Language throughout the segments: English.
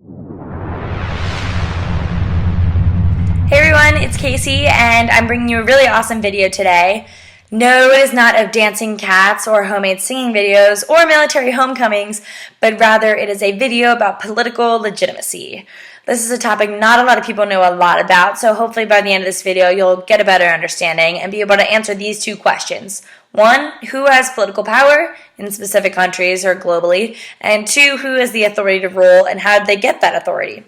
Hey everyone, it's Casey, and I'm bringing you a really awesome video today. No, it is not of dancing cats or homemade singing videos or military homecomings, but rather it is a video about political legitimacy. This is a topic not a lot of people know a lot about, so hopefully by the end of this video you'll get a better understanding and be able to answer these two questions. One, who has political power in specific countries or globally? And two, who has the authority to rule and how did they get that authority?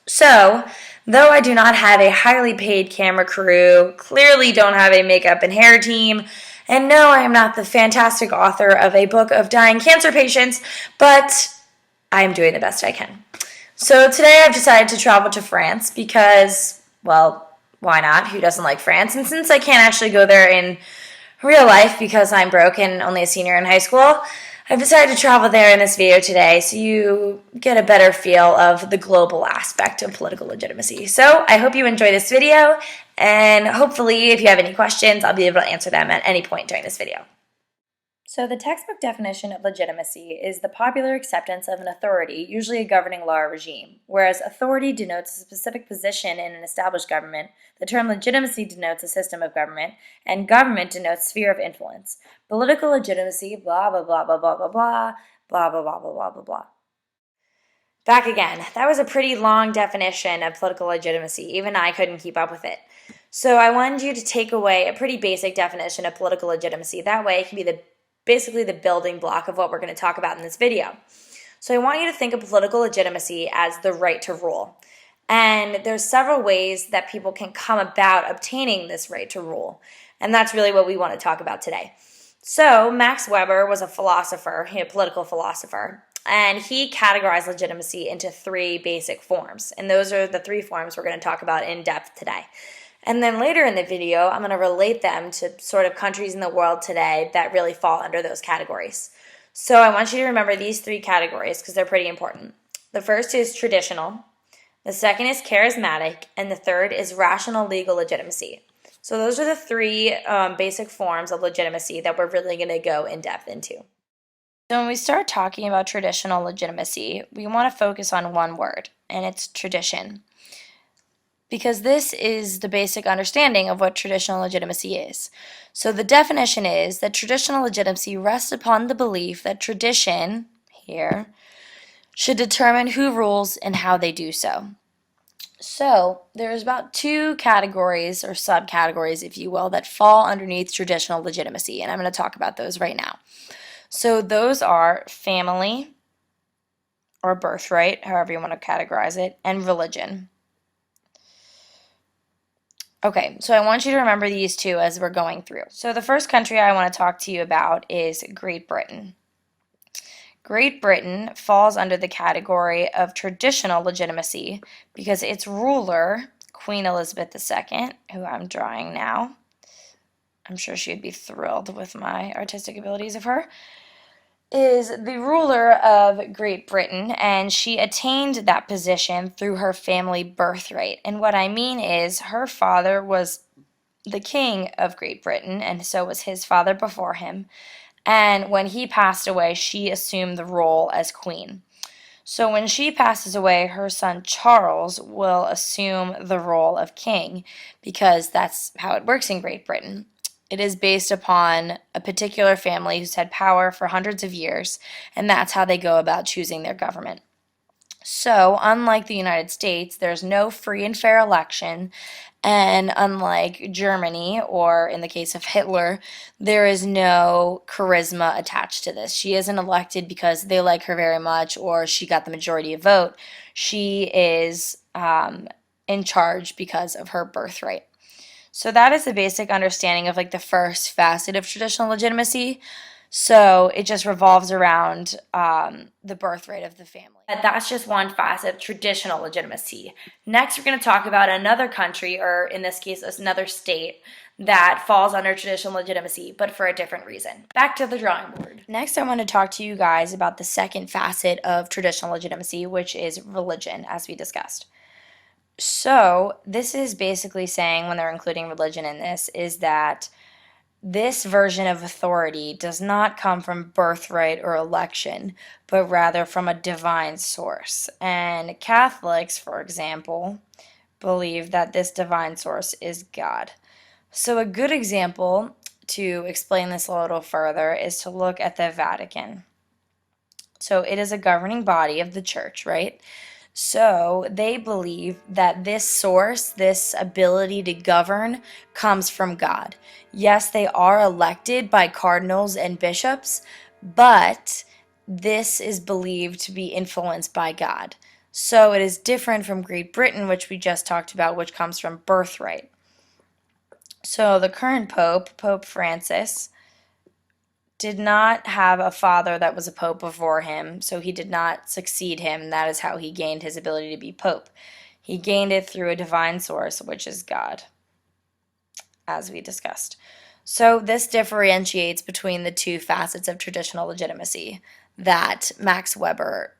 So, though I do not have a highly paid camera crew, clearly don't have a makeup and hair team, and no, I am not the fantastic author of a book of dying cancer patients, but I am doing the best I can. So today I've decided to travel to France because, well, why not? Who doesn't like France? And since I can't actually go there in real life because I'm broke and only a senior in high school, I've decided to travel there in this video today so you get a better feel of the global aspect of political legitimacy. So I hope you enjoy this video, and hopefully if you have any questions, I'll be able to answer them at any point during this video. So the textbook definition of legitimacy is the popular acceptance of an authority, usually a governing law or regime. Whereas authority denotes a specific position in an established government, the term legitimacy denotes a system of government, and government denotes sphere of influence. Political legitimacy, blah, blah, blah, blah, blah, blah, blah, blah, blah, blah, blah, blah, blah, blah. Back again. That was a pretty long definition of political legitimacy. Even I couldn't keep up with it. So I wanted you to take away a pretty basic definition of political legitimacy. That way it can be basically the building block of what we're going to talk about in this video. So I want you to think of political legitimacy as the right to rule. And there's several ways that people can come about obtaining this right to rule. And that's really what we want to talk about today. So Max Weber was a philosopher, a political philosopher, and he categorized legitimacy into three basic forms. And those are the three forms we're going to talk about in depth today. And then later in the video, I'm going to relate them to sort of countries in the world today that really fall under those categories. So I want you to remember these three categories because they're pretty important. The first is traditional, the second is charismatic, and the third is rational legal legitimacy. So those are the three basic forms of legitimacy that we're really going to go in depth into. So when we start talking about traditional legitimacy, we want to focus on one word, and it's tradition. Because this is the basic understanding of what traditional legitimacy is. So the definition is that traditional legitimacy rests upon the belief that tradition, here, should determine who rules and how they do so. So there's about two categories or subcategories, if you will, that fall underneath traditional legitimacy, and I'm going to talk about those right now. So those are family, or birthright, however you want to categorize it, and religion. Okay, so I want you to remember these two as we're going through. So the first country I want to talk to you about is Great Britain. Great Britain falls under the category of traditional legitimacy because its ruler, Queen Elizabeth II, who I'm drawing now, I'm sure she would be thrilled with my artistic abilities of her, is the ruler of Great Britain, and she attained that position through her family birthright. And what I mean is her father was the king of Great Britain, and so was his father before him. And when he passed away, she assumed the role as queen. So when she passes away, her son Charles will assume the role of king because that's how it works in Great Britain. It is based upon a particular family who's had power for hundreds of years, and that's how they go about choosing their government. So, unlike the United States, there's no free and fair election, and unlike Germany, or in the case of Hitler, there is no charisma attached to this. She isn't elected because they like her very much, or she got the majority of vote. She is in charge because of her birthright. So that is the basic understanding of like the first facet of traditional legitimacy. So it just revolves around the birthright of the family. That's just one facet of traditional legitimacy. Next, we're going to talk about another country, or in this case, another state, that falls under traditional legitimacy, but for a different reason. Back to the drawing board. Next, I want to talk to you guys about the second facet of traditional legitimacy, which is religion, as we discussed. So this is basically saying, when they're including religion in this, is that this version of authority does not come from birthright or election, but rather from a divine source. And Catholics, for example, believe that this divine source is God. So, a good example to explain this a little further is to look at the Vatican. So, it is a governing body of the church, right? So they believe that this source, this ability to govern, comes from God. Yes, they are elected by cardinals and bishops, but this is believed to be influenced by God. So it is different from Great Britain, which we just talked about, which comes from birthright. So the current Pope, Pope Francis, did not have a father that was a pope before him, so he did not succeed him. That is how he gained his ability to be pope. He gained it through a divine source, which is God, as we discussed. So this differentiates between the two facets of traditional legitimacy that Max Weber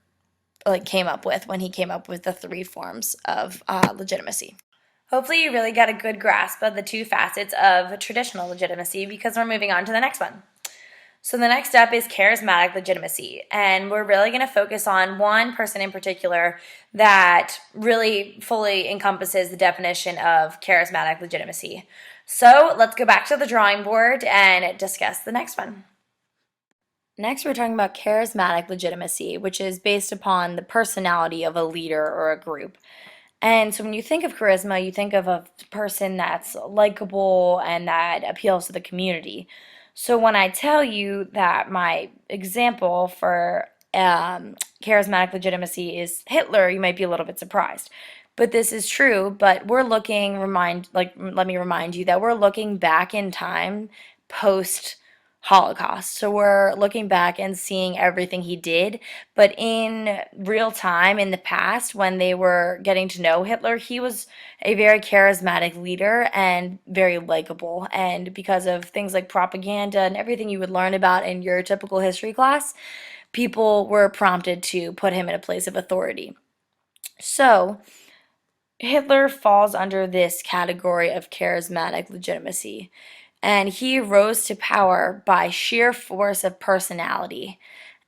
came up with when he came up with the three forms of legitimacy. Hopefully you really got a good grasp of the two facets of traditional legitimacy, because we're moving on to the next one. So the next step is charismatic legitimacy, and we're really going to focus on one person in particular that really fully encompasses the definition of charismatic legitimacy. So let's go back to the drawing board and discuss the next one. Next, we're talking about charismatic legitimacy, which is based upon the personality of a leader or a group. And so when you think of charisma, you think of a person that's likable and that appeals to the community. So when I tell you that my example for charismatic legitimacy is Hitler, you might be a little bit surprised. But this is true, but let me remind you that we're looking back in time post Holocaust. So we're looking back and seeing everything he did. But in real time, in the past, when they were getting to know Hitler, he was a very charismatic leader and very likable. And because of things like propaganda and everything you would learn about in your typical history class, people were prompted to put him in a place of authority. So Hitler falls under this category of charismatic legitimacy, and he rose to power by sheer force of personality.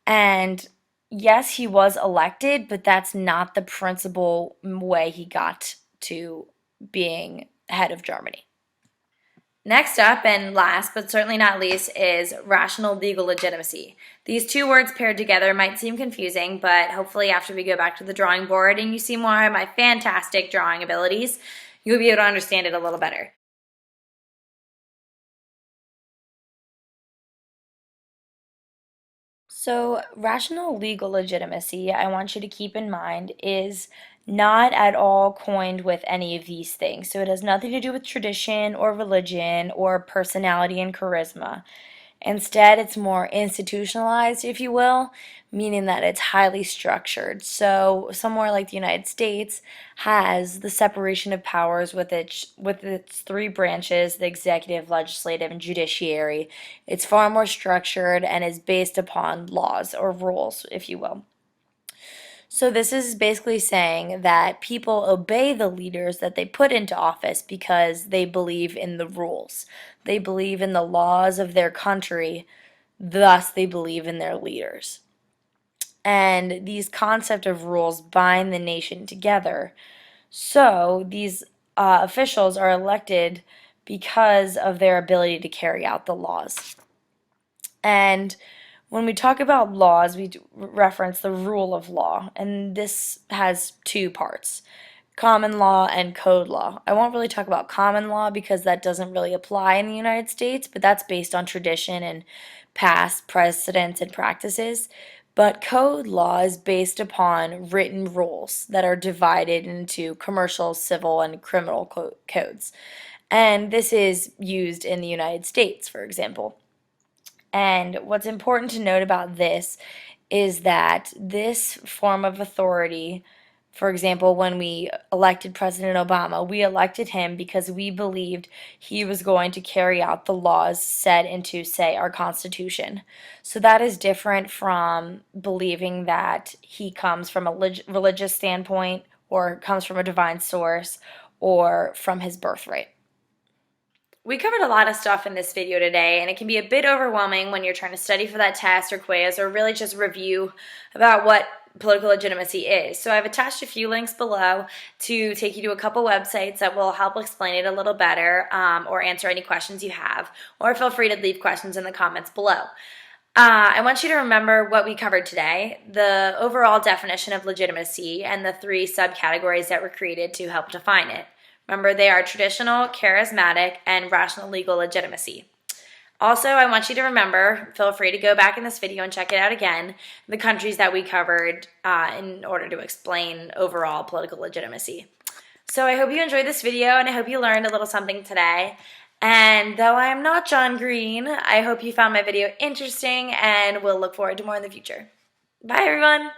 And yes, he was elected, but that's not the principal way he got to being head of Germany. Next up, and last but certainly not least, is rational legal legitimacy. These two words paired together might seem confusing, but hopefully after we go back to the drawing board and you see more of my fantastic drawing abilities, you'll be able to understand it a little better. So, rational legal legitimacy, I want you to keep in mind, is not at all coined with any of these things. So, it has nothing to do with tradition or religion or personality and charisma. Instead, it's more institutionalized, if you will, meaning that it's highly structured. So, somewhere like the United States has the separation of powers with its three branches, the executive, legislative, and judiciary. It's far more structured and is based upon laws or rules, if you will. So, this is basically saying that people obey the leaders that they put into office because they believe in the rules. They believe in the laws of their country, thus, they believe in their leaders. And these concept of rules bind the nation together. So, these officials are elected because of their ability to carry out the laws. And when we talk about laws, we reference the rule of law, and this has two parts: common law and code law. I won't really talk about common law because that doesn't really apply in the United States, but that's based on tradition and past precedents and practices. But code law is based upon written rules that are divided into commercial, civil, and criminal codes. And this is used in the United States, for example. And what's important to note about this is that this form of authority, for example, when we elected President Obama, we elected him because we believed he was going to carry out the laws set into, say, our Constitution. So that is different from believing that he comes from a religious standpoint or comes from a divine source or from his birthright. We covered a lot of stuff in this video today, and it can be a bit overwhelming when you're trying to study for that test or quiz or really just review about what political legitimacy is. So I've attached a few links below to take you to a couple websites that will help explain it a little better or answer any questions you have, or feel free to leave questions in the comments below. I want you to remember what we covered today, the overall definition of legitimacy, and the 3 subcategories that were created to help define it. Remember, they are traditional, charismatic, and rational legal legitimacy. Also, I want you to remember, feel free to go back in this video and check it out again, the countries that we covered in order to explain overall political legitimacy. So I hope you enjoyed this video, and I hope you learned a little something today. And though I am not John Green, I hope you found my video interesting, and we'll look forward to more in the future. Bye, everyone!